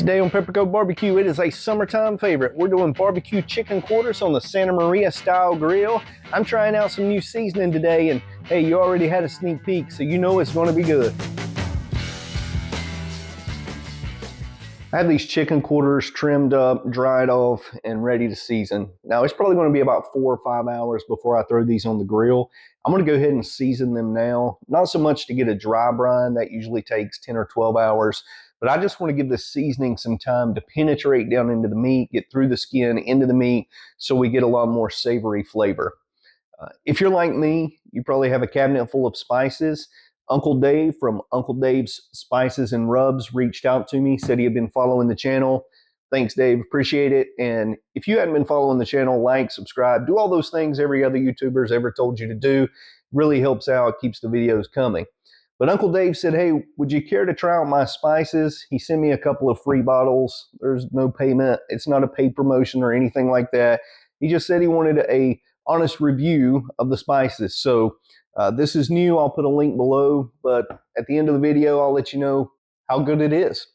Today on Pepperco Barbecue, it is a summertime favorite. We're doing barbecue chicken quarters on the Santa Maria style grill. I'm trying out some new seasoning today, and hey, you already had a sneak peek, so you know it's going to be good. I have these chicken quarters trimmed up, dried off, and ready to season. Now, it's probably going to be about 4 or 5 hours before I throw these on the grill. I'm going to go ahead and season them now. Not so much to get a dry brine, that usually takes 10 or 12 hours. But I just want to give this seasoning some time to penetrate down into the meat, get through the skin, into the meat, so we get a lot more savory flavor. If you're like me, you probably have a cabinet full of spices. Uncle Dave from Uncle Dave's Spices and Rubs reached out to me, said he had been following the channel. Thanks, Dave. Appreciate it. And if you hadn't been following the channel, like, subscribe, do all those things every other YouTuber's ever told you to do. Really helps out, keeps the videos coming. But Uncle Dave said, hey, would you care to try out my spices? He sent me a couple of free bottles. There's no payment. It's not a paid promotion or anything like that. He just said he wanted a honest review of the spices. So this is new. I'll put a link below. But at the end of the video, I'll let you know how good it is.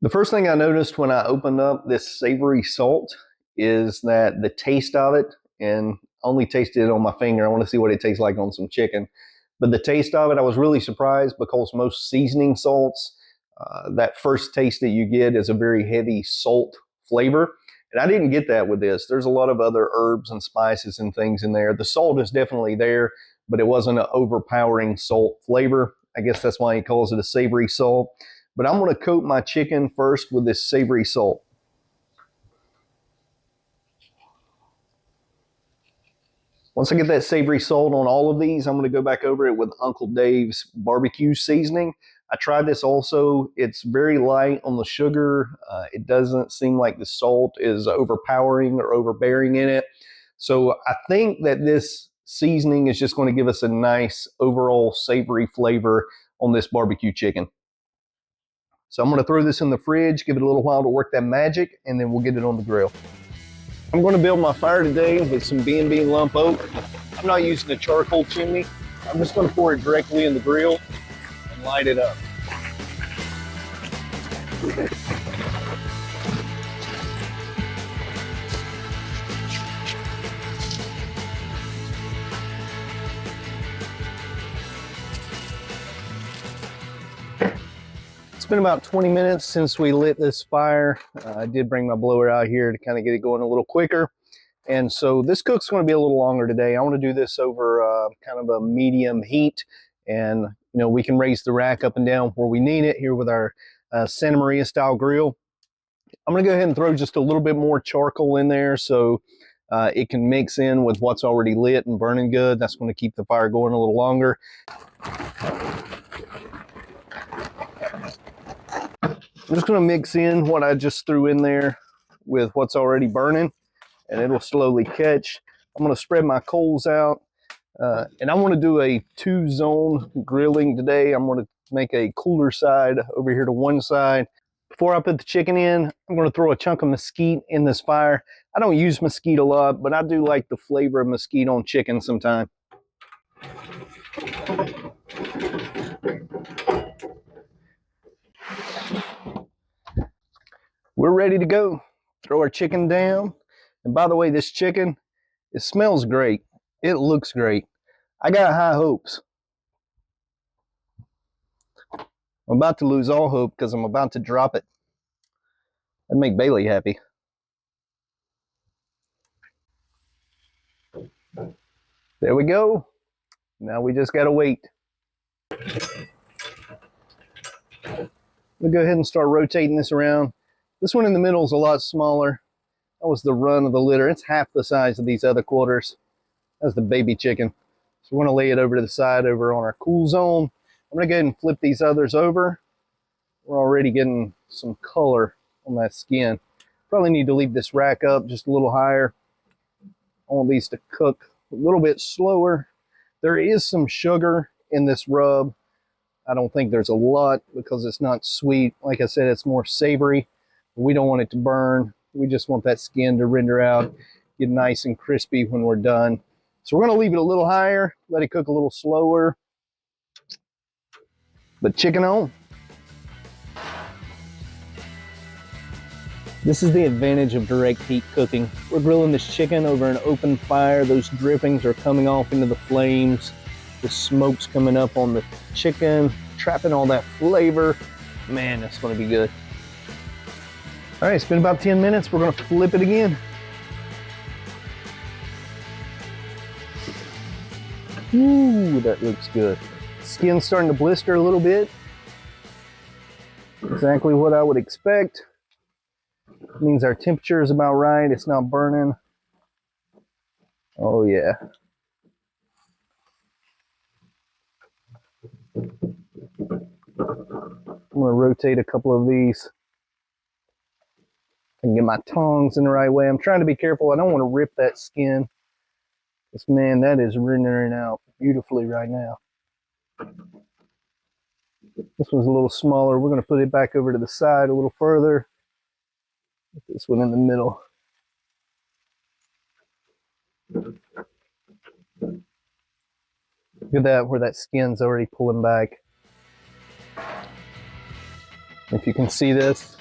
The first thing I noticed when I opened up this Savory Salt is that the taste of it, and I only tasted it on my finger. I want to see what it tastes like on some chicken. But the taste of it, I was really surprised because most seasoning salts, that first taste that you get is a very heavy salt flavor. And I didn't get that with this. There's a lot of other herbs and spices and things in there. The salt is definitely there, but it wasn't an overpowering salt flavor. I guess that's why he calls it a savory salt. But I'm going to coat my chicken first with this savory salt. Once I get that savory salt on all of these, I'm going to go back over it with Uncle Dave's barbecue seasoning. I tried this also. It's very light on the sugar. It doesn't seem like the salt is overpowering or overbearing in it. So I think that this seasoning is just going to give us a nice overall savory flavor on this barbecue chicken. So I'm going to throw this in the fridge, give it a little while to work that magic, and then we'll get it on the grill. I'm going to build my fire today with some B&B lump oak. I'm not using a charcoal chimney. I'm just going to pour it directly in the grill and light it up. It's been about 20 minutes since we lit this fire. I did bring my blower out here to kind of get it going a little quicker. And so this cook's going to be a little longer today. I want to do this over kind of a medium heat. And, you know, we can raise the rack up and down where we need it here with our Santa Maria style grill. I'm going to go ahead and throw just a little bit more charcoal in there so it can mix in with what's already lit and burning good. That's going to keep the fire going a little longer. I'm just going to mix in what I just threw in there with what's already burning, and it'll slowly catch. I'm going to spread my coals out, and I want to do a 2-zone grilling today. I'm going to make a cooler side over here to one side. Before I put the chicken in, I'm going to throw a chunk of mesquite in this fire. I don't use mesquite a lot, but I do like the flavor of mesquite on chicken sometimes. We're ready to go. Throw our chicken down. And by the way, this chicken, it smells great. It looks great. I got high hopes. I'm about to lose all hope because I'm about to drop it. That'd make Bailey happy. There we go. Now we just gotta wait. We'll go ahead and start rotating this around. This one in the middle is a lot smaller. That was the run of the litter. It's half the size of these other quarters. That's the baby chicken. So we're gonna lay it over to the side over on our cool zone. I'm gonna go ahead and flip these others over. We're already getting some color on that skin. Probably need to leave this rack up just a little higher. I want these to cook a little bit slower. There is some sugar in this rub. I don't think there's a lot because it's not sweet. Like I said, it's more savory. We don't want it to burn. We just want that skin to render out, get nice and crispy when we're done. So we're going to leave it a little higher, let it cook a little slower. But chicken on. This is the advantage of direct heat cooking. We're grilling this chicken over an open fire. Those drippings are coming off into the flames. The smoke's coming up on the chicken, trapping all that flavor. Man, that's gonna be good. All right, it's been about 10 minutes. We're gonna flip it again. Ooh, that looks good. Skin's starting to blister a little bit. Exactly what I would expect. It means our temperature is about right. It's not burning. Oh yeah. I'm gonna rotate a couple of these and get my tongs in the right way. I'm trying to be careful. I don't want to rip that skin. Because man, that is rendering out beautifully right now. This one's a little smaller. We're gonna put it back over to the side a little further. Put this one in the middle. Look at that, where that skin's already pulling back. If you can see this,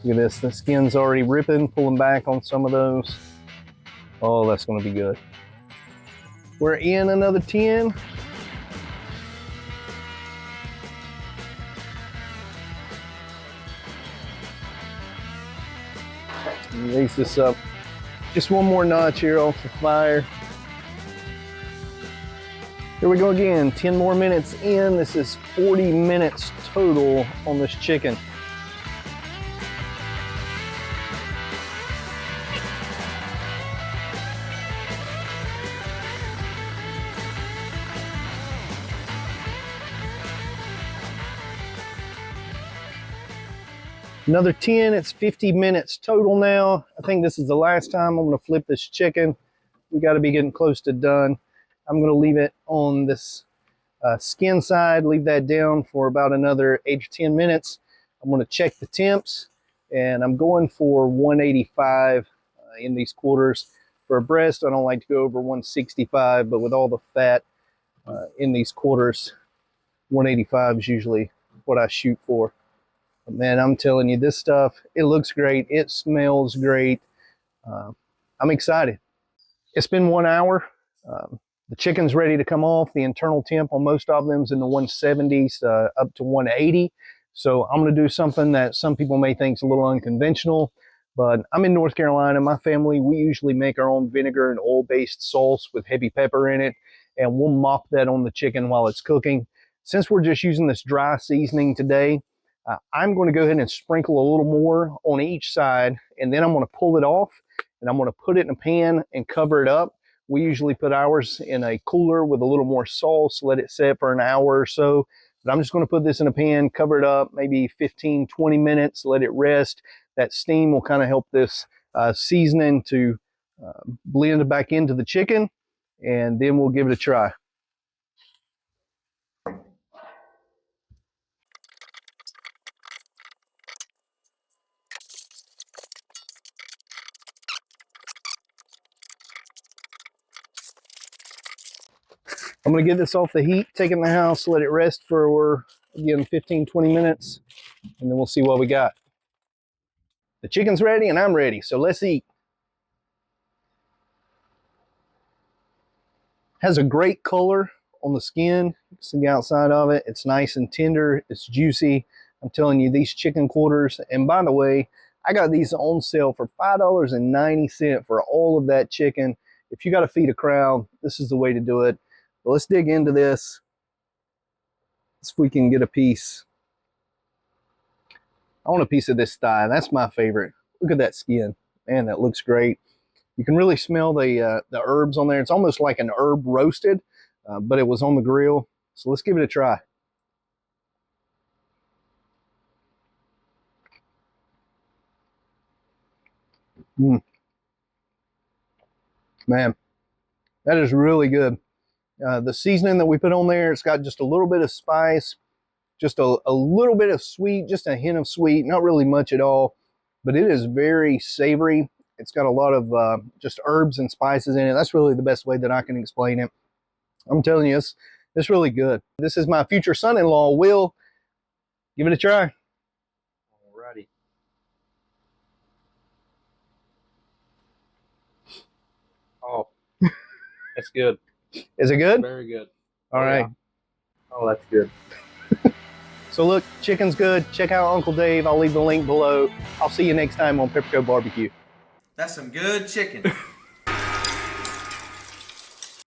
look at this, the skin's already ripping, pulling back on some of those. Oh, that's gonna be good. We're in another 10. Raise this up. Just one more notch here off the fire. Here we go again, 10 more minutes in. This is 40 minutes total on this chicken. Another 10, it's 50 minutes total now. I think this is the last time I'm gonna flip this chicken. We gotta be getting close to done. I'm gonna leave it on this skin side, leave that down for about another 8 or 10 minutes. I'm gonna check the temps, and I'm going for 185 in these quarters. For a breast, I don't like to go over 165, but with all the fat in these quarters, 185 is usually what I shoot for. But man, I'm telling you, this stuff, it looks great. It smells great. I'm excited. It's been 1 hour. The chicken's ready to come off. The internal temp on most of them is in the 170s up to 180. So I'm going to do something that some people may think is a little unconventional, but I'm in North Carolina. My family, we usually make our own vinegar and oil-based sauce with heavy pepper in it, and we'll mop that on the chicken while it's cooking. Since we're just using this dry seasoning today, I'm going to go ahead and sprinkle a little more on each side, and then I'm going to pull it off, and I'm going to put it in a pan and cover it up. We usually put ours in a cooler with a little more sauce, let it set for an hour or so. But I'm just going to put this in a pan, cover it up, maybe 15, 20 minutes, let it rest. That steam will kind of help this seasoning to blend back into the chicken, and then we'll give it a try. I'm going to get this off the heat, take it in the house, let it rest for, again, 15, 20 minutes, and then we'll see what we got. The chicken's ready and I'm ready, so let's eat. Has a great color on the skin. You can see the outside of it. It's nice and tender. It's juicy. I'm telling you, these chicken quarters, and by the way, I got these on sale for $5.90 for all of that chicken. If you got to feed a crowd, this is the way to do it. But let's dig into this. See if we can get a piece. I want a piece of this thigh. That's my favorite. Look at that skin. Man, that looks great. You can really smell the herbs on there. It's almost like an herb roasted, but it was on the grill. So let's give it a try. Man, that is really good. The seasoning that we put on there, it's got just a little bit of spice, just a little bit of sweet, just a hint of sweet, not really much at all, but it is very savory. It's got a lot of just herbs and spices in it. That's really the best way that I can explain it. I'm telling you, it's really good. This is my future son-in-law, Will. Give it a try. Alrighty. It's good. Is it good? Very good. All right. Yeah. Oh, that's good. So look, chicken's good. Check out Uncle Dave. I'll leave the link below. I'll see you next time on Pepperco Barbecue. That's some good chicken.